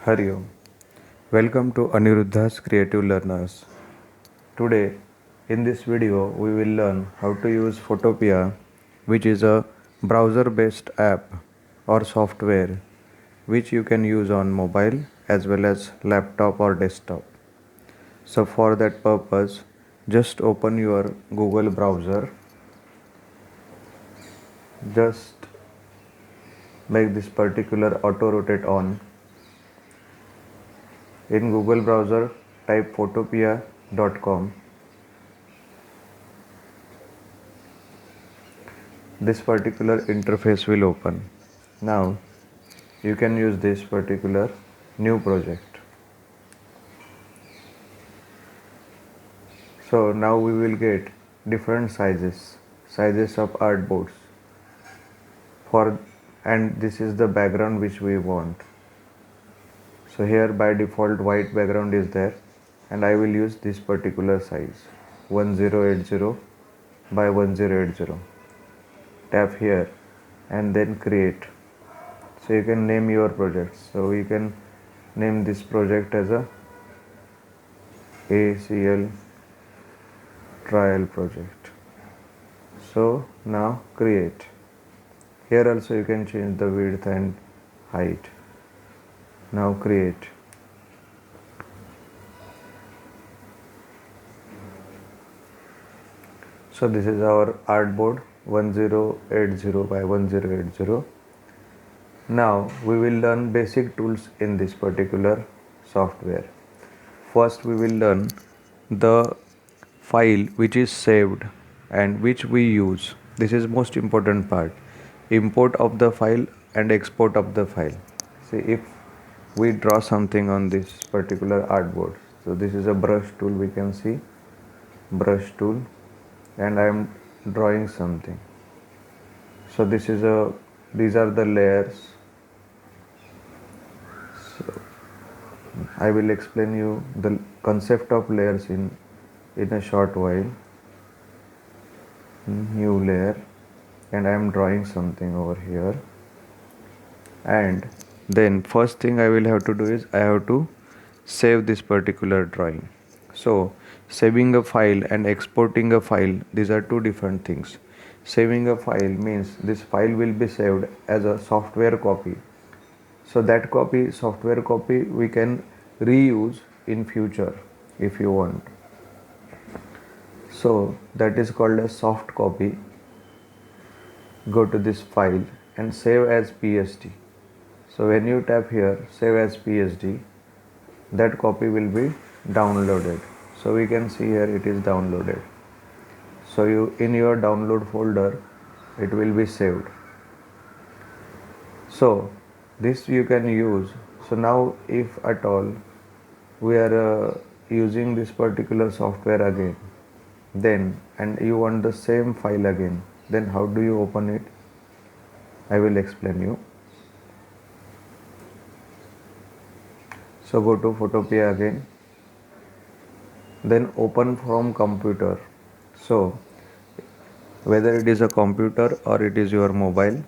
Hari Om. Welcome to ANIRUDDHA'S Creative Learners. Today, in this video, we will learn how to use Photopea, which is a browser-based app or software which you can use on mobile as well as laptop or desktop. So for that purpose, just open your Google browser. Just make this particular auto rotate on. In Google browser, type photopea.com. This particular interface will open. Now you can use this particular new project. So now we will get different sizes of artboards and this is the background which we want. So here by default white background is there and I will use this particular size 1080 by 1080. Tap here and then create. So you can name your project. So we can name this project as a ACL trial project. So now create. Here also you can change the width and height. Now create. So this is our artboard 1080 by 1080. Now we will learn basic tools in this particular software. First we will learn the file which is saved and which we use. This is most important part. Import of the file and export of the file. See, if we draw something on this particular artboard, so this is a brush tool, we can see brush tool, and I am drawing something. So these are the layers. So I will explain you the concept of layers in a short while. New layer, and I am drawing something over here, and then first thing I will have to do is I have to save this particular drawing. So saving a file and exporting a file, these are two different things. Saving a file means this file will be saved as a software copy. So that software copy we can reuse in future if you want. So that is called a soft copy. Go to this file and save as PSD. So when you tap here save as PSD, that copy will be downloaded. So we can see here it is downloaded. So in your download folder it will be saved. So this you can use. So now if at all we are using this particular software again, then and you want the same file again, then how do you open it? I will explain you. So go to Photopea again, then open from computer. So whether it is a computer or it is your mobile,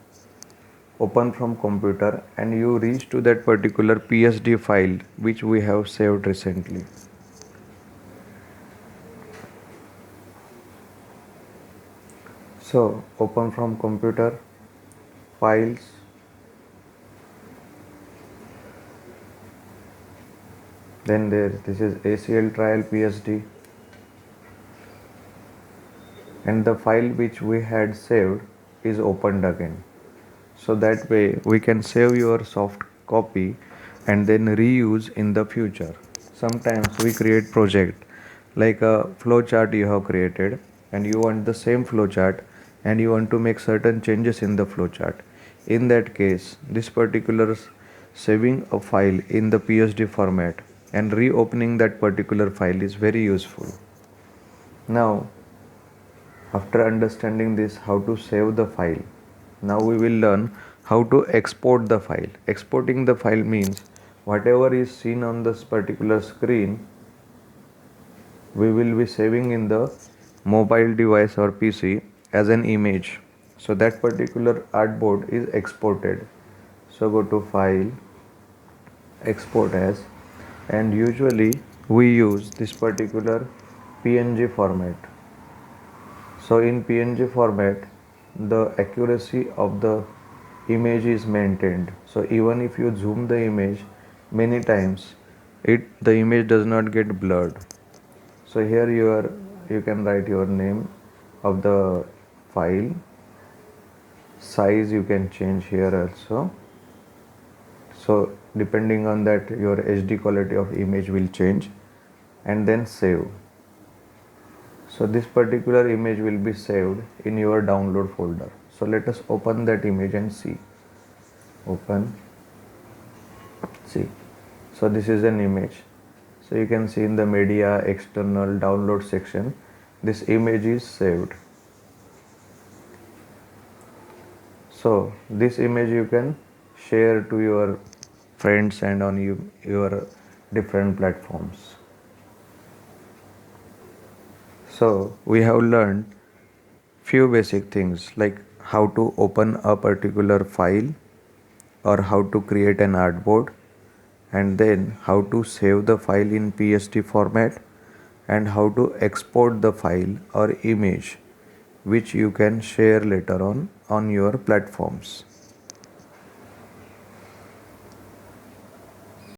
open from computer and you reach to that particular PSD file which we have saved recently. So open from computer, files, then this is ACL trial PSD, and the file which we had saved is opened again. So that way we can save your soft copy and then reuse in the future. Sometimes we create project like a flowchart you have created and you want the same flowchart and you want to make certain changes in the flowchart. In that case, this particular saving a file in the PSD format and reopening that particular file is very useful. Now, after understanding this, how to save the file, now we will learn how to export the file. Exporting the file means whatever is seen on this particular screen, we will be saving in the mobile device or PC as an image. So that particular artboard is exported. So go to file, export as, and usually we use this particular PNG format. So in PNG format, the accuracy of the image is maintained. So even if you zoom the image many times, the image does not get blurred. So here you can write your name of the file, size you can change here also. So depending on that, your HD quality of image will change, and then save. So this particular image will be saved in your download folder. So let us open that image and see. Open, see. So this is an image. So you can see in the media external download section, this image is saved. So this image you can share to your friends and on your different platforms. So we have learned few basic things like how to open a particular file or how to create an artboard, and then how to save the file in PSD format, and how to export the file or image which you can share later on your platforms.